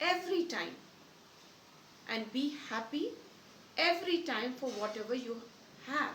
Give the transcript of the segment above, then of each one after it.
every time and be happy every time for whatever you have.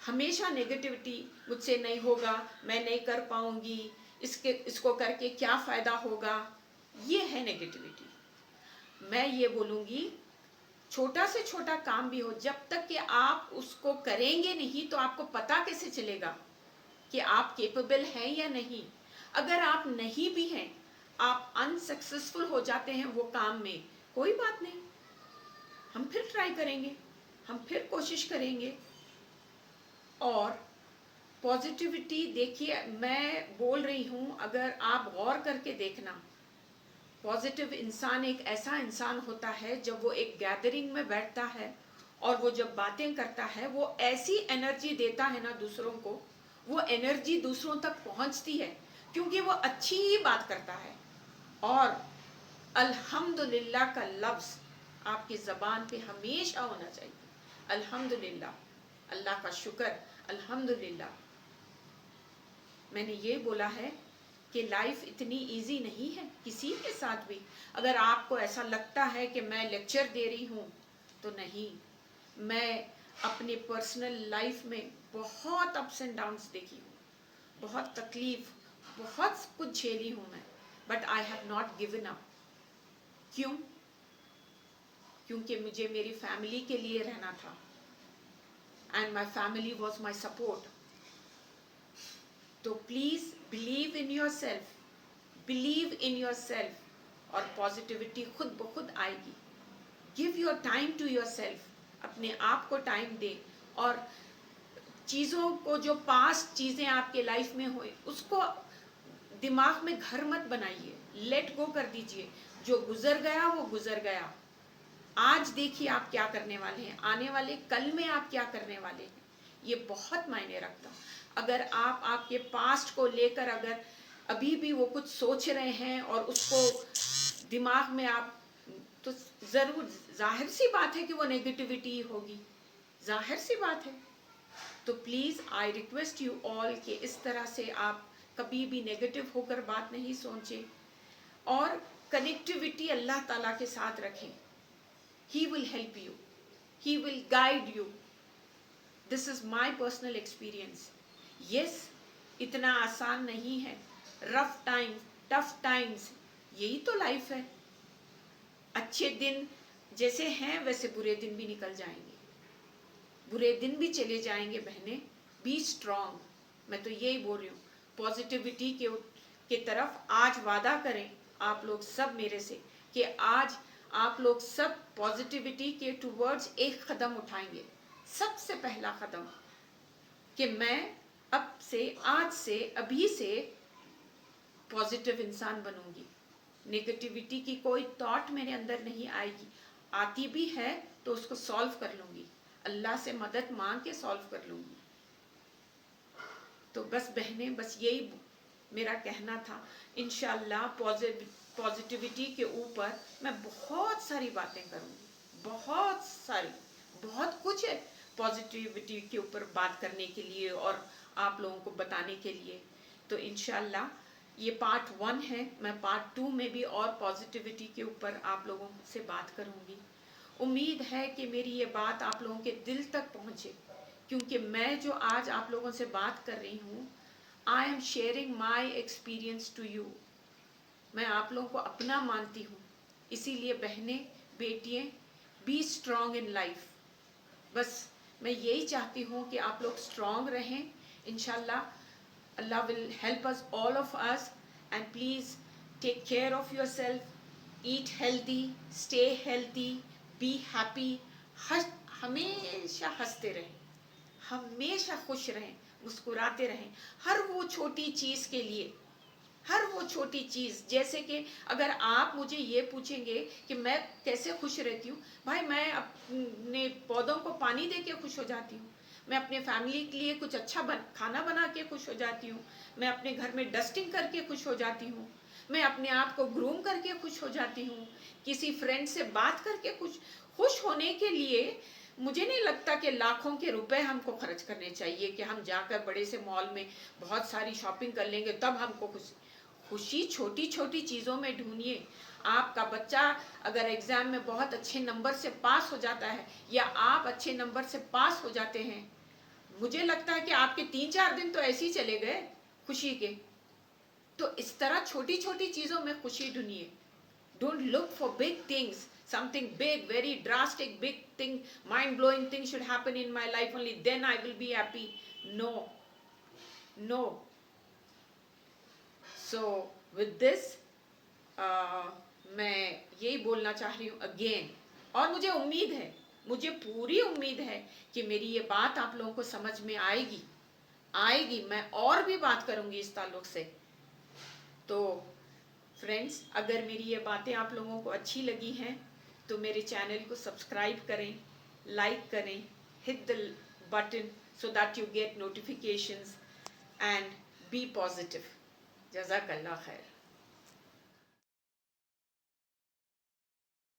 ہمیشہ negativity, مجھ سے نہیں ہوگا، میں نہیں کر پاؤں گی، اس کو کر کے کیا فائدہ ہوگا، یہ ہے نیگیٹیوٹی۔ میں یہ بولوں گی چھوٹا سے چھوٹا کام بھی ہو، جب تک کہ آپ اس کو کریں گے نہیں تو آپ کو پتا کیسے چلے گا کہ آپ کیپیبل ہیں یا نہیں۔ اگر آپ نہیں بھی ہیں، آپ انسکسیسفل ہو جاتے ہیں وہ کام میں، کوئی بات نہیں، ہم پھر ٹرائی کریں گے، ہم پھر کوشش کریں گے۔ اور پازیٹیوٹی دیکھیے، میں بول رہی ہوں، اگر آپ غور کر کے دیکھنا، پازیٹیو انسان ایک ایسا انسان ہوتا ہے جب وہ ایک گیدرنگ میں بیٹھتا ہے اور وہ جب باتیں کرتا ہے، وہ ایسی انرجی دیتا ہے نا دوسروں کو، وہ انرجی دوسروں تک پہنچتی ہے کیونکہ وہ اچھی ہی بات کرتا ہے۔ اور الحمدللہ کا لفظ آپ کی زبان پہ ہمیشہ ہونا چاہیے، الحمدللہ، اللہ کا شکر، الحمدللہ۔ میں نے یہ بولا ہے کہ لائف اتنی ایزی نہیں ہے کسی کے ساتھ بھی۔ اگر آپ کو ایسا لگتا ہے کہ میں لیکچر دے رہی ہوں تو نہیں، میں اپنے پرسنل لائف میں بہت اپس اینڈ ڈاؤنس دیکھی ہوں، بہت تکلیف، بہت کچھ جھیلی ہوں میں، but I have not given up. کیوں؟ کیونکہ مجھے میری فیملی کے لیے رہنا تھا، and my family was my support. تو please believe in yourself, believe in yourself, اور پازیٹیوٹی خود بخود آئے گی۔ Give your time to yourself, اپنے آپ کو ٹائم دے، اور چیزوں کو، جو پاسٹ چیزیں آپ کے لائف میں ہوئے اس کو دماغ میں گھر مت بنائیے، لیٹ گو کر دیجئے۔ جو گزر گیا وہ گزر گیا۔ آج دیکھیے آپ کیا کرنے والے ہیں، آنے والے کل میں آپ کیا کرنے والے ہیں، یہ بہت معنی رکھتا۔ اگر آپ کے پاسٹ کو لے کر اگر ابھی بھی وہ کچھ سوچ رہے ہیں اور اس کو دماغ میں آپ، تو ضرور ظاہر سی بات ہے کہ وہ نیگیٹیوٹی ہوگی، ظاہر سی بات ہے۔ تو please I request you all کہ اس طرح سے آپ کبھی بھی نیگیٹو ہو کر بات نہیں سوچیں، اور کنیکٹیوٹی اللہ تعالیٰ کے ساتھ رکھیں۔ He will help you. He will guide you. This is my personal experience. Yes, اتنا آسان نہیں ہے، رف ٹائم، ٹف ٹائمز، یہی تو لائف ہے۔ اچھے دن جیسے ہیں ویسے برے دن بھی نکل جائیں گے، برے دن بھی چلے جائیں گے۔ بہنیں، بی اسٹرانگ، میں تو یہی بول رہی ہوں۔ پازیٹیوٹی کے طرف آج وعدہ کریں آپ لوگ سب میرے سے کہ آج آپ لوگ سب پازیٹیوٹی کے ٹوورڈز ایک قدم اٹھائیں گے۔ سب سے پہلا قدم کہ میں اب سے، آج سے، ابھی سے پازیٹیو انسان بنوں گی۔ نیگیٹیوٹی کی کوئی تھاٹ میرے اندر نہیں آئے گی، آتی بھی ہے تو اس کو سالو کر لوں گی، اللہ سے مدد مانگ کے سالو کر لوں گی۔ تو بس بہنیں، بس یہی میرا کہنا تھا۔ انشاءاللہ پازیٹیوٹی کے اوپر میں بہت ساری باتیں کروں گی، بہت ساری، بہت کچھ ہے پازیٹیوٹی کے اوپر بات کرنے کے لیے اور آپ لوگوں کو بتانے کے لیے۔ تو انشاءاللہ یہ پارٹ 1 ہے، میں پارٹ 2 میں بھی اور پازیٹیوٹی کے اوپر آپ لوگوں سے بات کروں گی۔ امید ہے کہ میری یہ بات آپ لوگوں کے دل تک پہنچے، کیونکہ میں جو آج آپ لوگوں سے بات کر رہی ہوں، I am sharing my experience to you۔ میں آپ لوگوں کو اپنا مانتی ہوں، اسی لیے بہنیں، بیٹیاں، بی اسٹرانگ ان لائف۔ بس میں یہی چاہتی ہوں کہ آپ لوگ اسٹرانگ رہیں۔ انشاءاللہ اللہ will help us, all of us, and please take care of yourself, eat healthy, stay healthy, be happy۔ ہمیشہ ہنستے رہیں، ہمیشہ خوش رہیں، مسکراتے رہیں، ہر وہ چھوٹی چیز کے لیے، ہر وہ چھوٹی چیز، جیسے کہ اگر آپ مجھے یہ پوچھیں گے کہ میں کیسے خوش رہتی ہوں، بھائی میں اپنے پودوں کو پانی دے کے خوش ہو جاتی ہوں، میں اپنے فیملی کے لیے کچھ اچھا کھانا بنا کے خوش ہو جاتی ہوں، میں اپنے گھر میں ڈسٹنگ کر کے خوش ہو جاتی ہوں، میں اپنے آپ کو گروم کر کے خوش ہو جاتی ہوں، کسی فرینڈ سے بات کر کے خوش ہونے کے لیے مجھے نہیں لگتا کہ لاکھوں کے روپے ہم کو خرچ کرنے چاہیے کہ ہم جا کر بڑے سے مال میں بہت ساری شاپنگ کر لیں گے تب ہم کو خوشی چھوٹی چھوٹی چیزوں میں ڈھونڈیے۔ آپ کا بچہ اگر ایگزام میں بہت اچھے نمبر سے پاس ہو جاتا ہے، یا آپ اچھے نمبر سے پاس ہو جاتے ہیں، مجھے لگتا ہے کہ آپ کے 3-4 دن تو ایسے ہی چلے گئے خوشی کے. تو اس طرح چھوٹی چھوٹی چیزوں میں خوشی ڈھونڈیے. Don't look for big things, something big, very drastic, big thing, mind-blowing thing should happen in my life only, then I will be happy. No. No. So, with this, میں یہی بولنا چاہ رہی ہوں اگین. اور مجھے امید ہے، مجھے پوری امید ہے کہ میری یہ بات آپ لوگوں کو سمجھ میں آئے گی. میں اور بھی بات کروں گی اس تعلق سے. تو فرینڈس، اگر میری یہ باتیں آپ لوگوں کو اچھی لگی ہیں تو میرے چینل کو سبسکرائب کریں، لائک کریں، hit the button so that you get notifications and be positive. جزاک اللہ خیر.